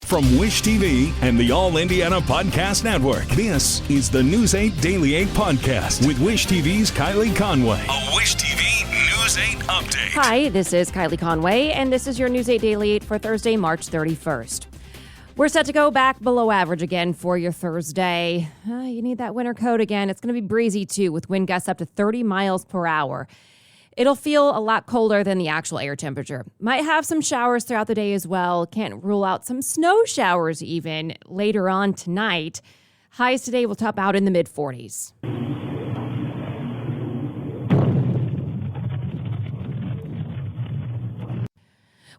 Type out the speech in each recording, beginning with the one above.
From Wish TV and the All Indiana Podcast Network, this is the News 8 Daily 8 Podcast with Wish TV's Kylie Conway. A Wish TV News 8 update. Hi, this is Kylie Conway, and this is your News 8 Daily 8 for Thursday, March 31st. We're set to go back below average again for your Thursday. You need that winter coat again. It's going to be breezy, too, with wind gusts up to 30 miles per hour. It'll feel a lot colder than the actual air temperature. Might have some showers throughout the day as well. Can't rule out some snow showers even later on tonight. Highs today will top out in the mid-40s.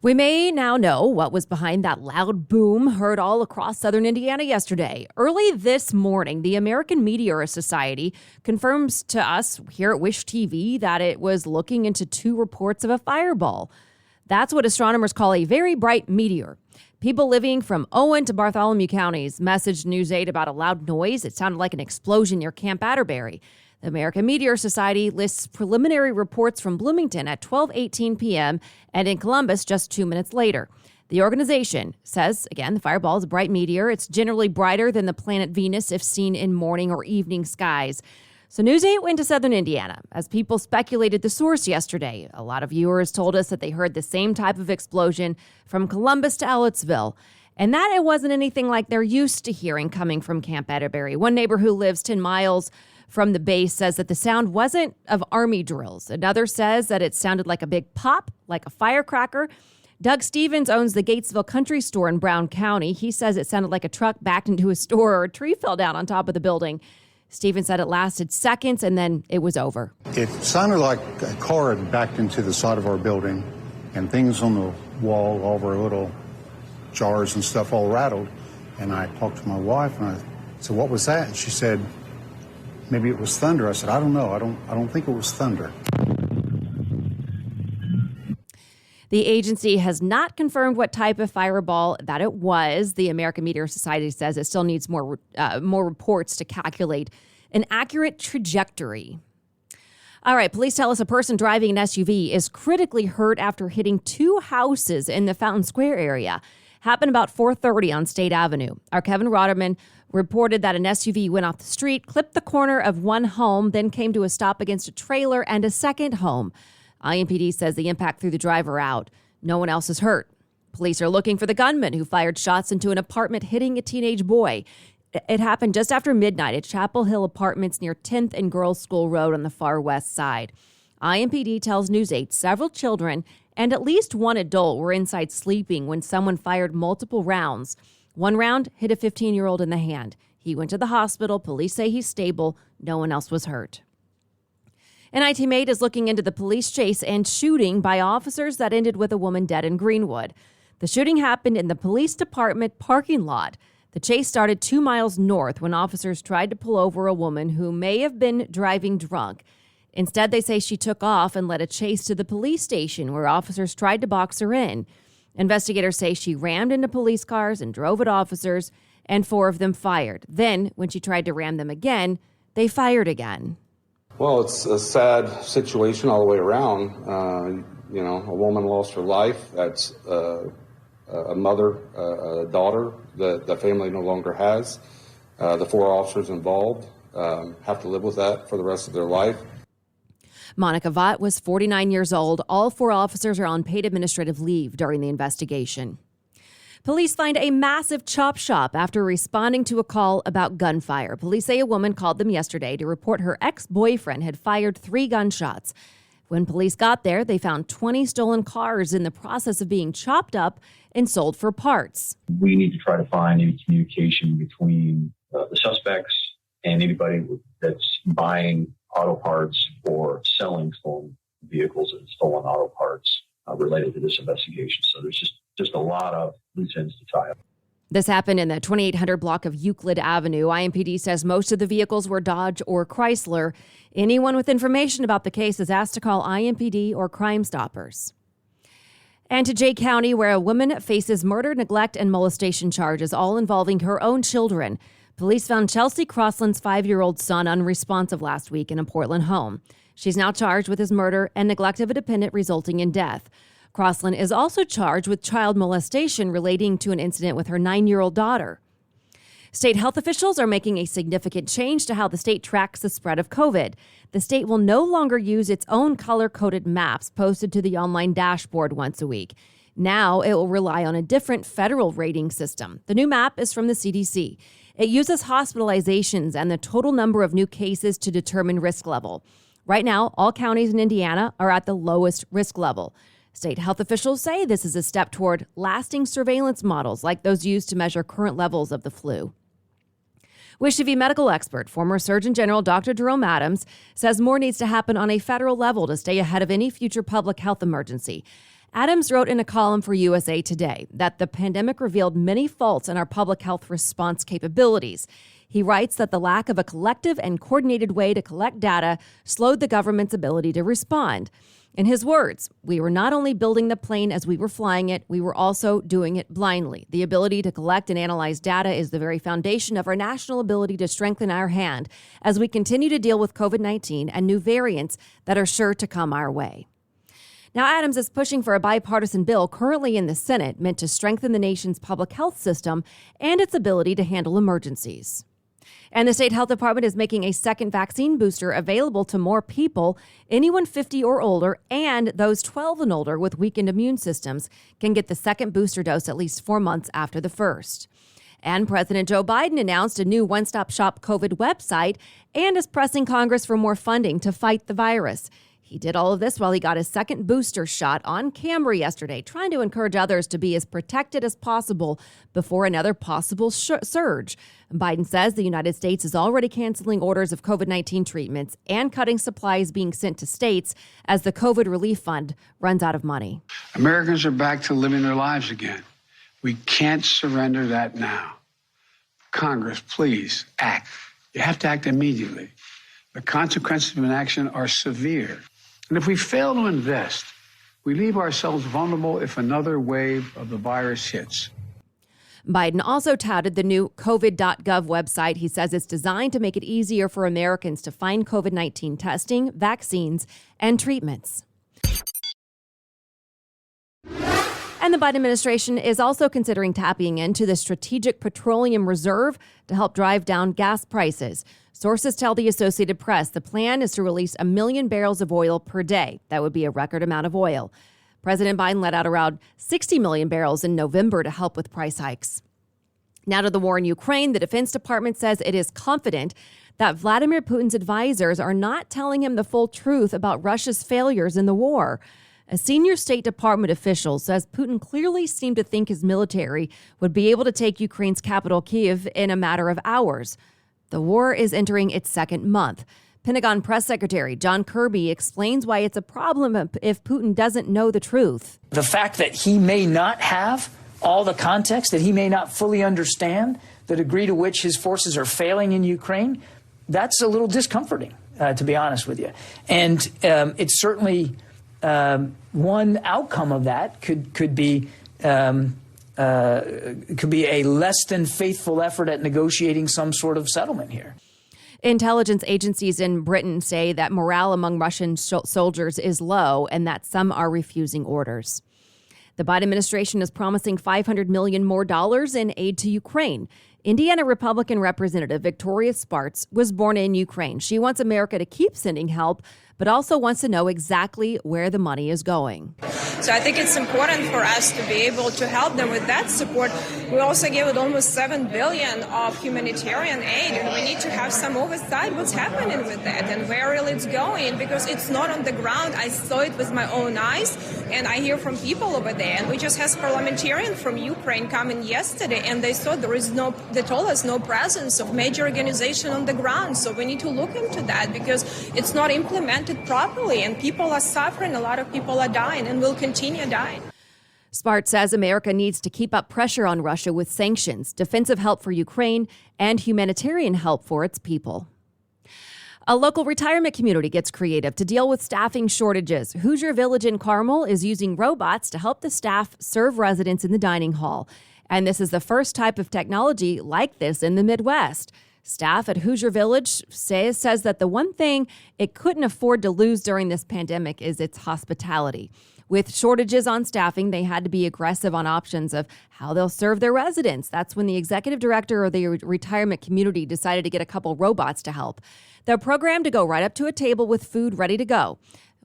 We may now know what was behind that loud boom heard all across southern Indiana yesterday. Early this morning, the American Meteor Society confirms to us here at Wish TV that it was looking into two reports of a fireball. That's what astronomers call a very bright meteor. People living from Owen to Bartholomew counties messaged News 8 about a loud noise. It sounded like an explosion near Camp Atterbury. The American Meteor Society lists preliminary reports from Bloomington at 12:18 p.m. and in Columbus just 2 minutes later. The organization says, again, the fireball is a bright meteor. It's generally brighter than the planet Venus if seen in morning or evening skies. So News 8 went to southern Indiana as people speculated the source yesterday. A lot of viewers told us that they heard the same type of explosion from Columbus to Ellettsville, and that it wasn't anything like they're used to hearing coming from Camp Atterbury. One neighbor who lives 10 miles from the base says that the sound wasn't of Army drills. Another says that it sounded like a big pop, like a firecracker. Doug Stevens owns the Gatesville Country Store in Brown County. He says it sounded like a truck backed into a store or a tree fell down on top of the building. Stevens said it lasted seconds and then it was over. It sounded like a car had backed into the side of our building and things on the wall, all of our little jars and stuff all rattled. And I talked to my wife and I said, "What was that?" And she said, "Maybe it was thunder." I said, "I don't know. I don't think it was thunder." The agency has not confirmed what type of fireball that it was. The American Meteor Society says it still needs more reports to calculate an accurate trajectory. All right, police tell us a person driving an SUV is critically hurt after hitting two houses in the Fountain Square area. Happened about 4:30 on State Avenue. Our Kevin Rotterman reported that an SUV went off the street, clipped the corner of one home, then came to a stop against a trailer and a second home. IMPD says the impact threw the driver out. No one else is hurt. Police are looking for the gunman who fired shots into an apartment, hitting a teenage boy. It happened just after midnight at Chapel Hill Apartments near 10th and Girls School Road on the far west side. IMPD tells News 8 several children and at least one adult were inside sleeping when someone fired multiple rounds. One round hit a 15-year-old in the hand. He went to the hospital. Police say he's stable. No one else was hurt. An IT-Mate is looking into the police chase and shooting by officers that ended with a woman dead in Greenwood. The shooting happened in the police department parking lot. The chase started 2 miles north when officers tried to pull over a woman who may have been driving drunk. Instead, they say she took off and led a chase to the police station where officers tried to box her in. Investigators say she rammed into police cars and drove at officers, and 4 of them fired. Then, when she tried to ram them again, they fired again. Well, it's a sad situation all the way around. A woman lost her life. That's a mother, a daughter that the family no longer has. The 4 officers involved have to live with that for the rest of their life. Monica Vaught was 49 years old. All 4 officers are on paid administrative leave during the investigation. Police find a massive chop shop after responding to a call about gunfire. Police say a woman called them yesterday to report her ex-boyfriend had fired 3 gunshots. When police got there, they found 20 stolen cars in the process of being chopped up and sold for parts. We need to try to find any communication between the suspects and anybody that's buying auto parts or selling stolen vehicles and stolen auto parts related to this investigation. So there's just a lot of loose ends to tie up. This happened in the 2800 block of Euclid Avenue. IMPD says most of the vehicles were Dodge or Chrysler. Anyone with information about the case is asked to call IMPD or Crime Stoppers. And to Jay County, where a woman faces murder, neglect, and molestation charges, all involving her own children. Police found Chelsea Crossland's 5-year-old son unresponsive last week in a Portland home. She's now charged with his murder and neglect of a dependent resulting in death. Crossland is also charged with child molestation relating to an incident with her 9-year-old daughter. State health officials are making a significant change to how the state tracks the spread of COVID. The state will no longer use its own color-coded maps posted to the online dashboard once a week. Now it will rely on a different federal rating system. The new map is from the CDC. It uses hospitalizations and the total number of new cases to determine risk level. Right now, all counties in Indiana are at the lowest risk level. State health officials say this is a step toward lasting surveillance models like those used to measure current levels of the flu. Wish TV medical expert, former Surgeon General Dr. Jerome Adams, says more needs to happen on a federal level to stay ahead of any future public health emergency. Adams wrote in a column for USA Today that the pandemic revealed many faults in our public health response capabilities. He writes that the lack of a collective and coordinated way to collect data slowed the government's ability to respond. In his words, we were not only building the plane as we were flying it, we were also doing it blindly. The ability to collect and analyze data is the very foundation of our national ability to strengthen our hand as we continue to deal with COVID-19 and new variants that are sure to come our way. Now, Adams is pushing for a bipartisan bill currently in the Senate meant to strengthen the nation's public health system and its ability to handle emergencies. And the state health department is making a second vaccine booster available to more people. Anyone 50 or older and those 12 and older with weakened immune systems can get the second booster dose at least 4 months after the first. And President Joe Biden announced a new one-stop-shop COVID website and is pressing Congress for more funding to fight the virus. He did all of this while he got his second booster shot on camera yesterday, trying to encourage others to be as protected as possible before another possible surge. Biden says the United States is already canceling orders of COVID-19 treatments and cutting supplies being sent to states as the COVID relief fund runs out of money. Americans are back to living their lives again. We can't surrender that now. Congress, please act. You have to act immediately. The consequences of inaction are severe. And if we fail to invest, we leave ourselves vulnerable if another wave of the virus hits. Biden also touted the new COVID.gov website. He says it's designed to make it easier for Americans to find COVID-19 testing, vaccines, and treatments. And the Biden administration is also considering tapping into the Strategic Petroleum Reserve to help drive down gas prices. Sources tell the Associated Press the plan is to release 1 million barrels of oil per day. That would be a record amount of oil. President Biden let out around 60 million barrels in November to help with price hikes. Now to the war in Ukraine, the Defense Department says it is confident that Vladimir Putin's advisors are not telling him the full truth about Russia's failures in the war. A senior State Department official says Putin clearly seemed to think his military would be able to take Ukraine's capital, Kyiv, in a matter of hours. The war is entering its second month. Pentagon Press Secretary John Kirby explains why it's a problem if Putin doesn't know the truth. The fact that he may not have all the context, that he may not fully understand the degree to which his forces are failing in Ukraine, that's a little discomforting, to be honest with you. And it's certainly one outcome of that could be a less than faithful effort at negotiating some sort of settlement here. Intelligence agencies in Britain say that morale among Russian soldiers is low and that some are refusing orders. The Biden administration is promising $500 million more in aid to Ukraine. Indiana Republican Representative Victoria Spartz was born in Ukraine. She wants America to keep sending help, but also wants to know exactly where the money is going. So I think it's important for us to be able to help them with that support. We also gave it almost $7 billion of humanitarian aid, and we need to have some oversight what's happening with that and where really it's going, because it's not on the ground. I saw it with my own eyes, and I hear from people over there. And we just had parliamentarians from Ukraine coming yesterday, and they told us no presence of major organization on the ground. So we need to look into that because it's not implemented properly, and people are suffering. A lot of people are dying and will continue dying. Spartz says America needs to keep up pressure on Russia with sanctions, defensive help for Ukraine, and humanitarian help for its people. A local retirement community gets creative to deal with staffing shortages. Hoosier Village in Carmel is using robots to help the staff serve residents in the dining hall. And this is the first type of technology like this in the Midwest. Staff at Hoosier Village says that the one thing it couldn't afford to lose during this pandemic is its hospitality. With shortages on staffing, they had to be aggressive on options of how they'll serve their residents. That's when the executive director of the retirement community decided to get a couple robots to help. They're programmed to go right up to a table with food ready to go.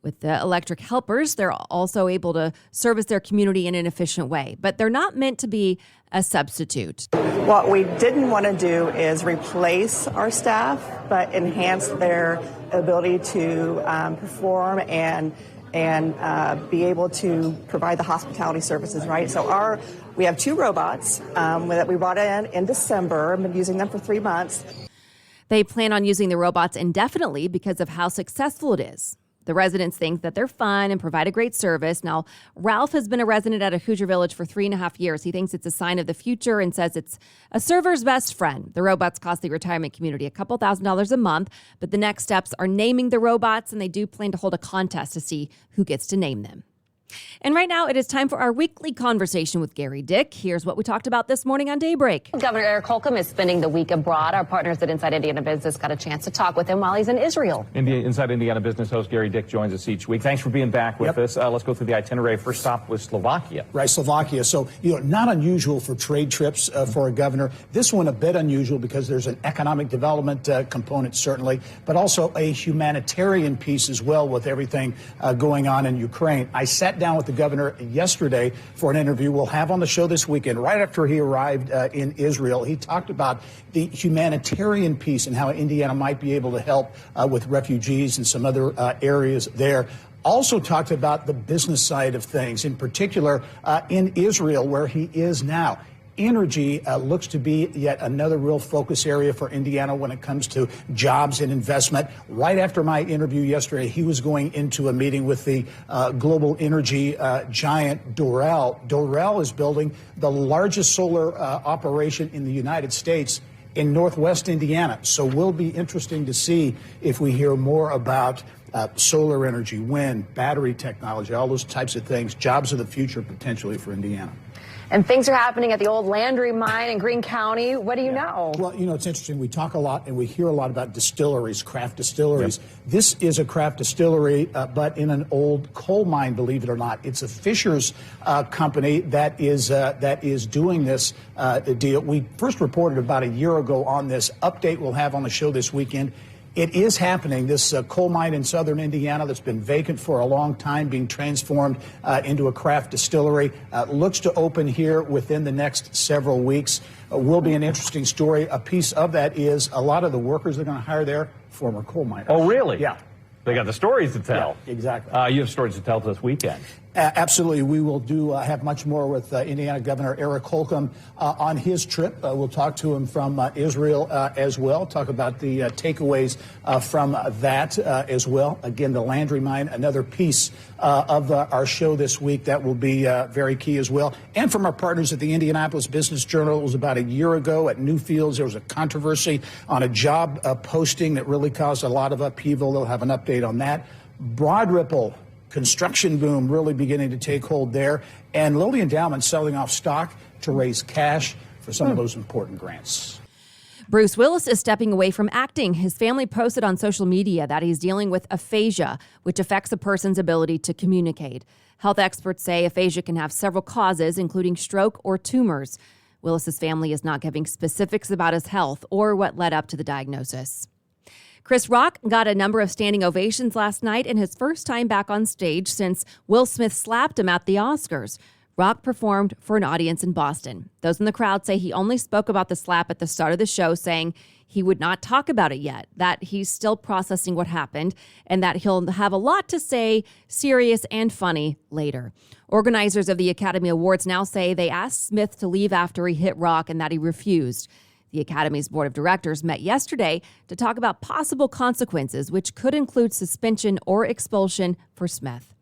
With the electric helpers, they're also able to service their community in an efficient way, but they're not meant to be a substitute. What we didn't want to do is replace our staff, but enhance their ability to perform and be able to provide the hospitality services, right? So we have 2 robots that we brought in December. I've been using them for 3 months. They plan on using the robots indefinitely because of how successful it is. The residents think that they're fun and provide a great service. Now, Ralph has been a resident at a Hoosier Village for 3.5 years. He thinks it's a sign of the future and says it's a server's best friend. The robots cost the retirement community a couple $1,000s a month, but the next steps are naming the robots, and they do plan to hold a contest to see who gets to name them. And right now, it is time for our weekly conversation with Gary Dick. Here's what we talked about this morning on Daybreak. Governor Eric Holcomb is spending the week abroad. Our partners at Inside Indiana Business got a chance to talk with him while he's in Israel. Inside Indiana Business host Gary Dick joins us each week. Thanks for being back with us. Let's go through the itinerary. First stop was Slovakia. Right, Slovakia. So, not unusual for trade trips for a governor. This one a bit unusual because there's an economic development component, certainly, but also a humanitarian piece as well with everything going on in Ukraine. I sat down with the governor yesterday for an interview we'll have on the show this weekend. Right after he arrived in Israel, he talked about the humanitarian piece and how Indiana might be able to help with refugees and some other areas there. Also talked about the business side of things, in particular in Israel, where he is now. Energy looks to be yet another real focus area for Indiana when it comes to jobs and investment. Right after my interview yesterday, he was going into a meeting with the global energy giant Doral. Doral is building the largest solar operation in the United States in Northwest Indiana. So will be interesting to see if we hear more about solar energy, wind, battery technology, all those types of things, jobs of the future potentially for Indiana. And things are happening at the old Landry mine in Greene County. What do you know? Well, it's interesting. We talk a lot and we hear a lot about distilleries, craft distilleries. Yep. This is a craft distillery, but in an old coal mine, believe it or not. It's a Fisher's company that is doing this deal. We first reported about a year ago on this. Update we'll have on the show this weekend. It is happening. This coal mine in southern Indiana that's been vacant for a long time, being transformed into a craft distillery, looks to open here within the next several weeks. Will be an interesting story. A piece of that is a lot of the workers they're going to hire there, former coal miners. Oh, really? Yeah. They got the stories to tell. Yeah, exactly. You have stories to tell this weekend. Absolutely. We will have much more with Indiana Governor Eric Holcomb on his trip. We'll talk to him from Israel as well, talk about the takeaways from that as well. Again, the Landry mine, another piece of our show this week that will be very key as well. And from our partners at the Indianapolis Business Journal, it was about a year ago at Newfields. There was a controversy on a job posting that really caused a lot of upheaval. They'll have an update on that. Broad Ripple. Construction boom really beginning to take hold there. And Lilly Endowment selling off stock to raise cash for some of those important grants. Bruce Willis is stepping away from acting. His family posted on social media that he's dealing with aphasia, which affects a person's ability to communicate. Health experts say aphasia can have several causes, including stroke or tumors. Willis's family is not giving specifics about his health or what led up to the diagnosis. Chris Rock got a number of standing ovations last night in his first time back on stage since Will Smith slapped him at the Oscars. Rock performed for an audience in Boston. Those in the crowd say he only spoke about the slap at the start of the show, saying he would not talk about it yet, that he's still processing what happened, and that he'll have a lot to say, serious and funny, later. Organizers of the Academy Awards now say they asked Smith to leave after he hit Rock and that he refused. The Academy's board of directors met yesterday to talk about possible consequences, which could include suspension or expulsion for Smith.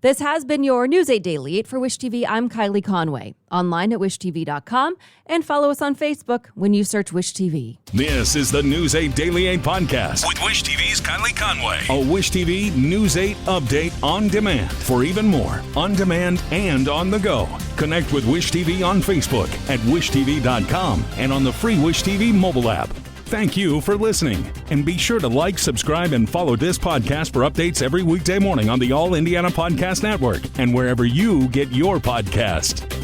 This has been your News 8 Daily 8 for Wish TV. I'm Kylie Conway. Online at wishtv.com and follow us on Facebook when you search Wish TV. This is the News 8 Daily 8 podcast with Wish TV's Kylie Conway. A Wish TV News 8 update on demand for even more on demand and on the go. Connect with Wish TV on Facebook at wishtv.com and on the free Wish TV mobile app. Thank you for listening. And be sure to like, subscribe, and follow this podcast for updates every weekday morning on the All Indiana Podcast Network and wherever you get your podcast.